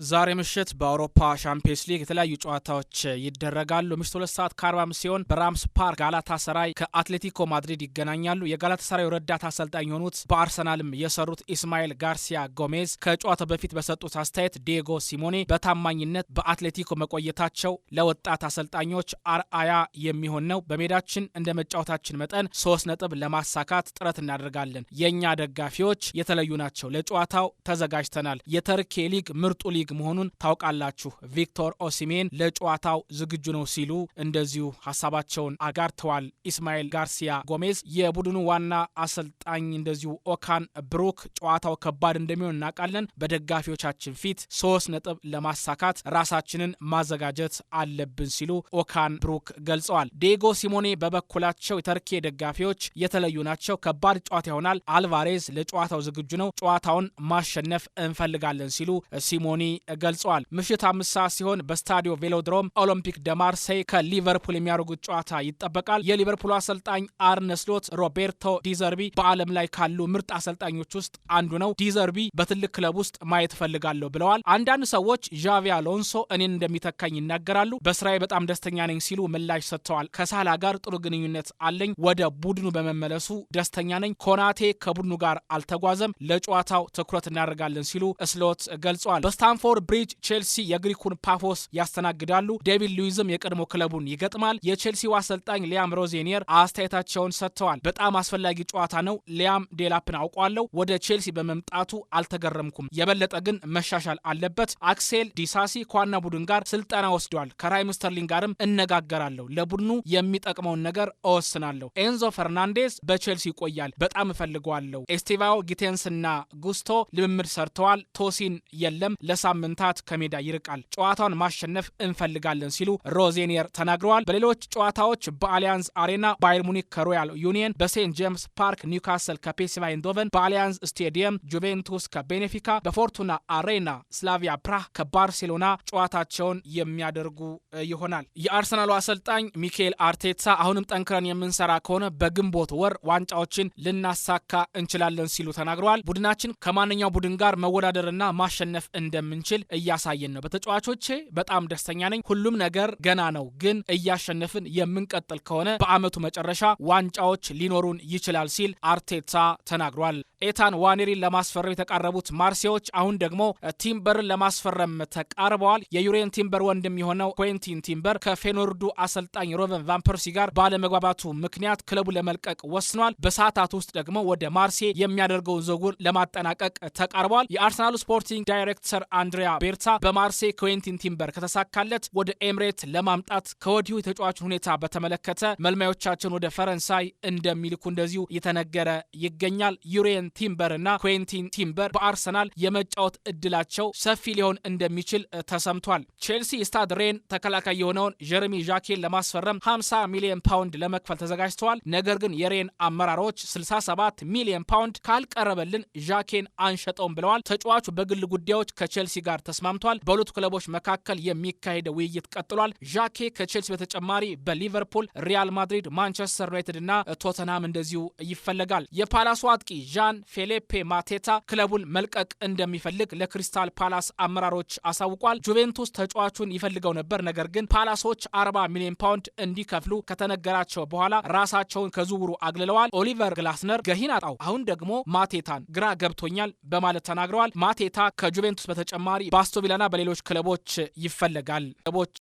ዛሬ ምሽት በአውሮፓ ሻምፒዮንስ ሊግ የተለያዩ ጨዋታዎች ይደረጋሉ። ምሽት 2:45 ሲሆን በራምስ ፓርክ ጋላታሳራይ ከአትሌቲኮ ማድሪድ ይገናኛሉ። የጋላታሳራይ ረዳት አሰልጣኝ የሆኑት በአርሰናልም የሰሩት ኢስማኤል ጋርሲያ ጎሜዝ ከጨዋታው በፊት በሰጡት አስተያየት ዲየጎ ሲሞኔ በታማኝነት በአትሌቲኮ መቆየታቸው ለወጣት አሰልጣኞች አርአያ የሚሆን ነው። በሜዳችን እንደ መጫወታችን መጠን 3 ነጥብ ለማሳካት ጥረት እናደርጋለን። የኛ ደጋፊዎች የተለዩ ናቸው። ለጨዋታው ተዘጋጅተናል። የተርኬ ሊግ ምርጡ ሊግ መሆኑን ታውቃላችሁ። ቪክቶር ኦሲሜን ለጨዋታው ዝግጁ ነው ሲሉ እንደዚሁ ሀሳባቸውን አጋርተዋል። ኢስማኤል ጋርሲያ ጎሜዝ የቡድኑ ዋና አሰልጣኝ እንደዚሁ ኦካን ብሩክ ጨዋታው ከባድ እንደሚሆን እናውቃለን። በደጋፊዎቻችን ፊት 3 ነጥብ ለማሳካት ራሳችንን ማዘጋጀት አለብን ሲሉ ኦካን ብሩክ ገልጸዋል። ዲየጎ ሲሞኔ በበኩላቸው የተርኬ ደጋፊዎች የተለዩ ናቸው። ከባድ ጨዋታ ይሆናል። አልቫሬዝ ለጨዋታው ዝግጁ ነው። ጨዋታውን ማሸነፍ እንፈልጋለን ሲሉ ሲሞኔ ገልጸዋል። ምሽት 5 ሰዓት ሲሆን በስታዲዮ ቬሎድሮም ኦሎምፒክ ደ ማርሴይ ከሊቨርፑል የሚያደርጉት ጨዋታ ይጠበቃል። የሊቨርፑል አሰልጣኝ አርነ ስሎት ሮቤርቶ ዲዘርቢ በዓለም ላይ ካሉ ምርጥ አሰልጣኞች ውስጥ አንዱ ነው። ዲዘርቢ በትልቅ ክለብ ውስጥ ማየት ፈልጋለሁ ብለዋል። አንዳንድ ሰዎች ዣቪ አሎንሶ እኔን እንደሚተካኝ ይናገራሉ። በስራዬ በጣም ደስተኛ ነኝ ሲሉ ምላሽ ሰጥተዋል። ከሳላ ጋር ጥሩ ግንኙነት አለኝ። ወደ ቡድኑ በመመለሱ ደስተኛ ነኝ። ኮናቴ ከቡድኑ ጋር አልተጓዘም። ለጨዋታው ትኩረት እናደርጋለን ሲሉ ስሎት ገልጸዋል። በስታንፎርድ ብሪጅ ቼልሲ የግሪኩን ፓፎስ ያስተናግዳሉ። ዴቪድ ሉዊዝም የቀድሞ ክለቡን ይገጥማል። የቼልሲው አሰልጣኝ ሊያም ሮዜኒየር አስተያየታቸውን ሰጥተዋል። በጣም አስፈላጊ ጨዋታ ነው። ሊያም ዴላፕን አውቀዋለሁ። ወደ ቼልሲ በመምጣቱ አልተገረምኩም። የበለጠ ግን መሻሻል አለበት። አክሴል ዲሳሲ ከዋና ቡድን ጋር ስልጠና ወስደዋል። ከራይም ስተርሊንግ ጋርም እነጋገራለሁ። ለቡድኑ የሚጠቅመውን ነገር እወስናለሁ። ኤንዞ ፈርናንዴዝ በቼልሲ ይቆያል። በጣም እፈልገዋለሁ። ኤስቴቫኦ ጊቴንስና ጉስቶ ልምምድ ሰርተዋል። ቶሲን የለም። ለሳምንታት ከሜዳ ይርቃል። ጨዋታውን ማሸነፍ እንፈልጋለን ሲሉ ሮዜኒየር ተናግረዋል። በሌሎች ጨዋታዎች በአሊያንዝ አሬና ባየር ሙኒክ ከሮያል ዩኒየን፣ በሴንት ጄምስ ፓርክ ኒውካስል ከፒኤስቪ አይንዶቨን፣ በአሊያንዝ ስቴዲየም ጁቬንቱስ ከቤኔፊካ፣ በፎርቱና አሬና ስላቪያ ፕራህ ከባርሴሎና ጨዋታቸውን የሚያደርጉ ይሆናል። የአርሰናሉ አሰልጣኝ ሚኬል አርቴታ አሁንም ጠንክረን የምንሰራ ከሆነ በግንቦት ወር ዋንጫዎችን ልናሳካ እንችላለን ሲሉ ተናግረዋል። ቡድናችን ከማንኛው ቡድን ጋር መወዳደርና ማሸነፍ እንደምንችል እያሳየን ነው። በተጫዋቾቼ በጣም ደስተኛ ነኝ። ሁሉም ነገር ገና ነው፣ ግን እያሸነፍን የምንቀጥል ከሆነ በአመቱ መጨረሻ ዋንጫዎች ሊኖሩን ይችላል ሲል አርቴታ ተናግሯል። ኤታን ዋኔሪን ለማስፈረም የተቃረቡት ማርሴዎች አሁን ደግሞ ቲምበርን ለማስፈረም ተቃርበዋል። የዩሬን ቲምበር ወንድም የሆነው ኩዌንቲን ቲምበር ከፌኖርዱ አሰልጣኝ ሮቨን ቫን ፐርሲ ጋር ባለመግባባቱ ምክንያት ክለቡ ለመልቀቅ ወስኗል። በሰዓታት ውስጥ ደግሞ ወደ ማርሴ የሚያደርገውን ዝውውር ለማጠናቀቅ ተቃርበዋል። የአርሰናሉ ስፖርቲንግ ዳይሬክተር አንድሪያ ቤርታ በማርሴ ኩዌንቲን ቲምበር ከተሳካለት ወደ ኤምሬት ለማምጣት ከወዲሁ የተጫዋቹን ሁኔታ በተመለከተ መልማዮቻቸውን ወደ ፈረንሳይ እንደሚልኩ እንደዚሁ የተነገረ ይገኛል። ዩሬን ቲምበር እና ኩዌንቲን ቲምበር በአርሰናል የመጫወት እድላቸው ሰፊ ሊሆን እንደሚችል ተሰምቷል። ቼልሲ ስታድ ሬን ተከላካይ የሆነውን ጀረሚ ዣኬን ለማስፈረም 50 ሚሊዮን ፓውንድ ለመክፈል ተዘጋጅተዋል። ነገር ግን የሬን አመራሮች 67 ሚሊዮን ፓውንድ ካልቀረበልን ዣኬን አንሸጠውም ብለዋል። ተጫዋቹ በግል ጉዳዮች ከቼልሲ ጋር ተስማምቷል። በሁለቱ ክለቦች መካከል የሚካሄደው ውይይት ቀጥሏል። ዣኬ ከቼልሲ በተጨማሪ በሊቨርፑል፣ ሪያል ማድሪድ፣ ማንቸስተር ዩናይትድ እና ቶተንሃም እንደዚሁ ይፈለጋል። የፓላሱ አጥቂ ዣን ፌሊፔ ማቴታ ክለቡን መልቀቅ እንደሚፈልግ ለክሪስታል ፓላስ አመራሮች አሳውቋል። ጁቬንቱስ ተጫዋቹን ይፈልገው ነበር። ነገር ግን ፓላሶች 40 ሚሊዮን ፓውንድ እንዲከፍሉ ከተነገራቸው በኋላ ራሳቸውን ከዝውውሩ አግልለዋል። ኦሊቨር ግላስነር ገሂን አጣው፣ አሁን ደግሞ ማቴታን ግራ ገብቶኛል በማለት ተናግረዋል። ማቴታ ከጁቬንቱስ በተጨማሪ በአስቶን ቪላና በሌሎች ክለቦች ይፈለጋል።